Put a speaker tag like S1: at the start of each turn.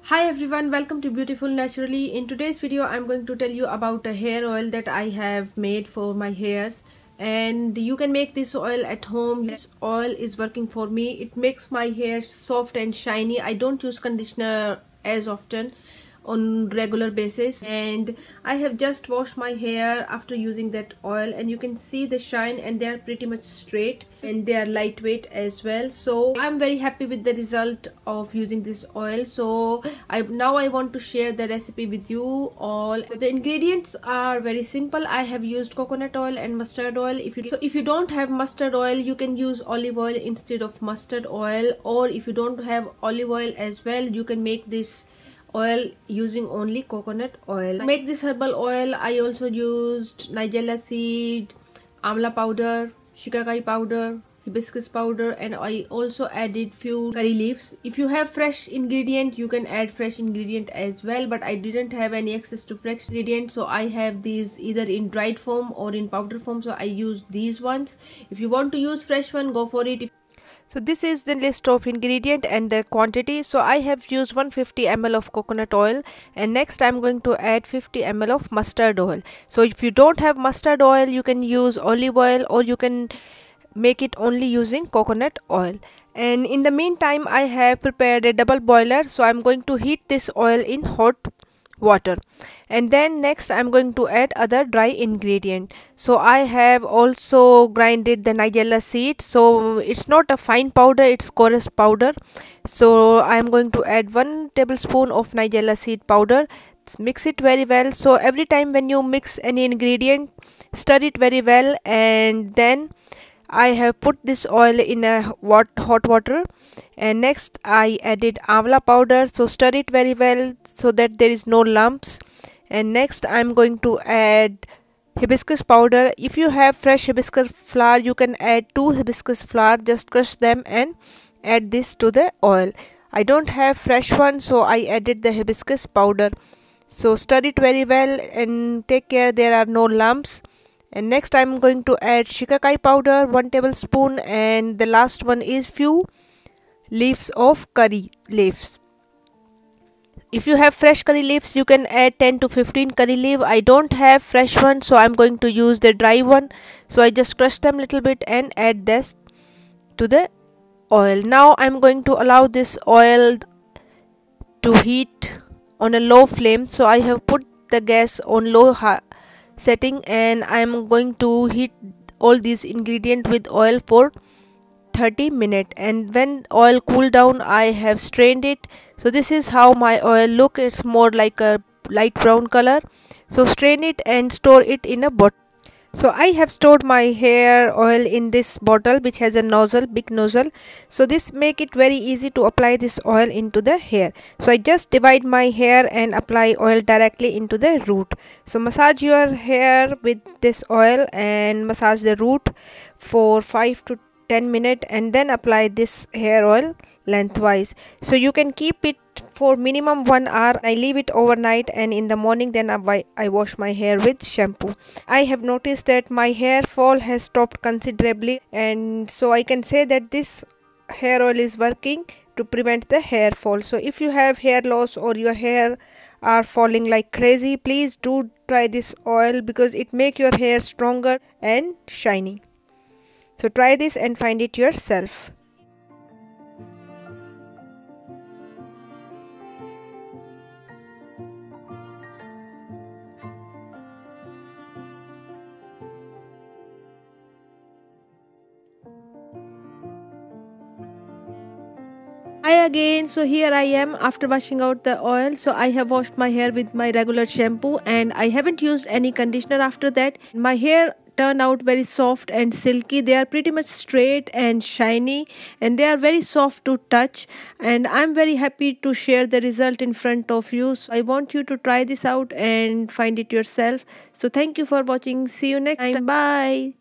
S1: Hi everyone, welcome to Beautiful Naturally. In today's video I'm going to tell you about a hair oil that I have made for my hairs, and you can make this oil at home. This oil is working for me. It makes my hair soft and shiny. I don't use conditioner as often on regular basis, and I have just washed my hair after using that oil, and you can see the shine, and they are pretty much straight and they are lightweight as well. So I'm very happy with the result of using this oil. So I want to share the recipe with you all. The ingredients are very simple. I have used coconut oil and mustard oil. If you don't have mustard oil, you can use olive oil instead of mustard oil, or if you don't have olive oil as well, you can make this oil using only coconut oil. To make this herbal oil, I also used Nigella seed, amla powder, shikakai powder, hibiscus powder, and I also added few curry leaves. If you have fresh ingredient, you can add fresh ingredient as well, but I didn't have any access to fresh ingredient, so I have these either in dried form or in powder form, so I used these ones. If you want to use fresh one, go for it. So this is the list of ingredient and the quantity. So I have used 150 ml of coconut oil, and next I'm going to add 50 ml of mustard oil. So if you don't have mustard oil, you can use olive oil, or you can make it only using coconut oil. And in the meantime, I have prepared a double boiler, so I'm going to heat this oil in hot water, and then next I'm going to add other dry ingredient. So I have also grinded the Nigella seed, so it's not a fine powder, it's coarse powder. So I'm going to add 1 tablespoon of Nigella seed powder. Mix it very well. So every time when you mix any ingredient, stir it very well, and then I have put this oil in a hot water, and next I added amla powder. So stir it very well so that there is no lumps, and next I'm going to add hibiscus powder. If you have fresh hibiscus flower, you can add 2 hibiscus flower, just crush them and add this to the oil. I don't have fresh one, so I added the hibiscus powder. So stir it very well and take care there are no lumps. And next I'm going to add shikakai powder, 1 tablespoon, and the last one is few leaves of curry leaves. If you have fresh curry leaves, you can add 10 to 15 curry leaf. I don't have fresh one, so I'm going to use the dry one. So I just crush them a little bit and add this to the oil. Now I'm going to allow this oil to heat on a low flame. So I have put the gas on low setting, and I am going to heat all these ingredients with oil for 30 minutes, and when oil cool down, I have strained it. So this is how my oil look. It's more like a light brown color. So strain it and store it in a bottle. So I have stored my hair oil in this bottle which has a nozzle, big nozzle. So this make it very easy to apply this oil into the hair. So I just divide my hair and apply oil directly into the root. So massage your hair with this oil and massage the root for 5 to 10 minutes, and then apply this hair oil lengthwise. So you can keep it for minimum 1 hour. I leave it overnight, and in the morning then I wash my hair with shampoo. I have noticed that my hair fall has stopped considerably, and so I can say that this hair oil is working to prevent the hair fall. So if you have hair loss or your hair are falling like crazy, please do try this oil because it make your hair stronger and shiny. So try this and find it yourself. Hi again. So here I am after washing out the oil. So I have washed my hair with my regular shampoo, and I haven't used any conditioner after that. My hair turned out very soft and silky. They are pretty much straight and shiny, and they are very soft to touch, and I'm very happy to share the result in front of you. So I want you to try this out and find it yourself. So thank you for watching. See you next time. Bye.